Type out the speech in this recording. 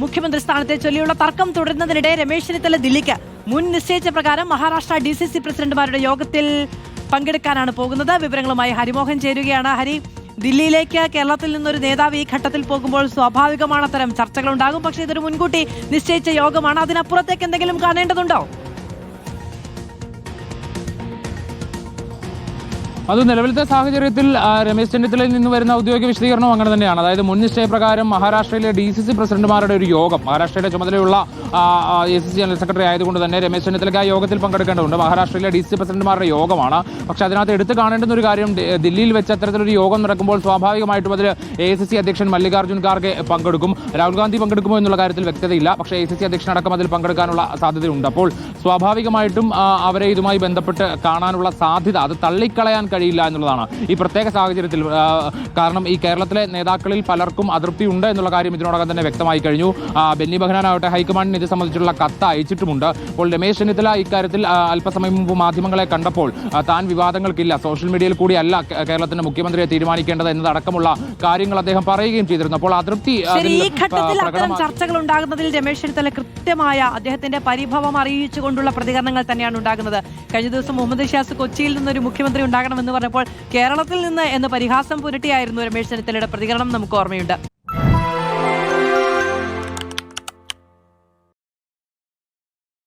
മുഖ്യമന്ത്രി സ്ഥാനത്തെ ചൊല്ലിയുള്ള തർക്കം തുടരുന്നതിനിടെ രമേശ് ചെന്നിത്തല ദില്ലിക്ക് മുൻ നിശ്ചയിച്ച പ്രകാരം മഹാരാഷ്ട്ര DCC പ്രസിഡന്റുമാരുടെ യോഗത്തിൽ പങ്കെടുക്കാനാണ് പോകുന്നത്. വിവരങ്ങളുമായി ഹരിമോഹൻ ചേരുകയാണ്. ഹരി, ദില്ലിയിലേക്ക് കേരളത്തിൽ നിന്നൊരു നേതാവ് ഈ ഘട്ടത്തിൽ പോകുമ്പോൾ സ്വാഭാവികമാണ് അത്തരം ചർച്ചകൾ ഉണ്ടാകും. പക്ഷേ ഇതൊരു മുൻകൂട്ടി നിശ്ചയിച്ച യോഗമാണ്. അതിനപ്പുറത്തേക്ക് എന്തെങ്കിലും കാണേണ്ടതുണ്ടോ? അത് നിലവിലത്തെ സാഹചര്യത്തിൽ രമേശ് ചെന്നിത്തലയിൽ നിന്ന് വരുന്ന ഔദ്യോഗിക വിശദീകരണം അങ്ങനെ തന്നെയാണ്. അതായത് മുൻ നിശ്ചയപ്രകാരം മഹാരാഷ്ട്രയിലെ DCC പ്രസിഡന്റുമാരുടെ ഒരു യോഗം, മഹാരാഷ്ട്രയുടെ ചുമതലയുള്ള ACC ജനറൽ സെക്രട്ടറി ആയതുകൊണ്ട് തന്നെ രമേശ് ചെന്നിത്തലയ്ക്ക് ആ യോഗത്തിൽ പങ്കെടുക്കേണ്ടതുണ്ട്. മഹാരാഷ്ട്രയിലെ DCC പ്രസിഡന്റുമാരുടെ യോഗമാണ്. പക്ഷേ അതിനകത്ത് എടുത്തു കാണേണ്ടുന്ന ഒരു കാര്യം, ദില്ലിയിൽ വെച്ച് അത്തരത്തിലൊരു യോഗം നടക്കുമ്പോൾ സ്വാഭാവികമായിട്ടും അതിൽ ACC അധ്യക്ഷൻ മല്ലികാർജ്ജുൻ ഖാർഗെ പങ്കെടുക്കും. രാഹുൽ ഗാന്ധി പങ്കെടുക്കുമോ എന്നുള്ള കാര്യത്തിൽ വ്യക്തതയില്ല. പക്ഷേ ACC അധ്യക്ഷൻ അടക്കം അതിൽ പങ്കെടുക്കാനുള്ള സാധ്യതയുണ്ട്. അപ്പോൾ സ്വാഭാവികമായിട്ടും അവരെ ഇതുമായി ബന്ധപ്പെട്ട് കാണാനുള്ള സാധ്യത അത് തള്ളിക്കളയാൻ കഴിയില്ല എന്നുള്ളതാണ് ഈ പ്രത്യേക സാഹചര്യത്തിൽ. കാരണം ഈ കേരളത്തിലെ നേതാക്കളിൽ പലർക്കും അതൃപ്തി ഉണ്ട് എന്നുള്ള കാര്യം ഇതിനോടകം തന്നെ വ്യക്തമായി കഴിഞ്ഞു. ബെന്നി ബെഹനാനാവട്ടെ ഹൈക്കമാൻഡിന് ഇത് സംബന്ധിച്ചുള്ള കത്ത് അയച്ചിട്ടുമുണ്ട്. അപ്പോൾ രമേശ് ചെന്നിത്തല ഇക്കാര്യത്തിൽ അല്പസമയം മുമ്പ് മാധ്യമങ്ങളെ കണ്ടപ്പോൾ താൻ വിവാദങ്ങൾക്കില്ല, സോഷ്യൽ മീഡിയയിൽ കൂടിയല്ല കേരളത്തിന്റെ മുഖ്യമന്ത്രിയെ തീരുമാനിക്കേണ്ടത് എന്നതടക്കമുള്ള കാര്യങ്ങൾ അദ്ദേഹം പറയുകയും ചെയ്തിരുന്നു. അപ്പോൾ അതൃപ്തി ഈ ഘട്ടത്തിൽ അത്തരം ചർച്ചകൾ ഉണ്ടാകുന്നതിൽ രമേശ് ചെന്നിത്തല കൃത്യമായ അദ്ദേഹത്തിന്റെ പരിഭവം അറിയിച്ചുകൊണ്ടുള്ള പ്രതികരണങ്ങൾ തന്നെയാണ് ഉണ്ടാകുന്നത്. കഴിഞ്ഞ ദിവസം മുഹമ്മദ് ഷാസ് കൊച്ചിയിൽ നിന്നൊരു മുഖ്യമന്ത്രി ഉണ്ടാകണമെന്ന് പറഞ്ഞപ്പോൾ കേരളത്തിൽ നിന്ന് എന്ന് പരിഹാസം പുരട്ടിയായിരുന്നു രമേശ് ചെന്നിത്തലയുടെ പ്രതികരണം നമുക്ക് ഓർമ്മയുണ്ട്.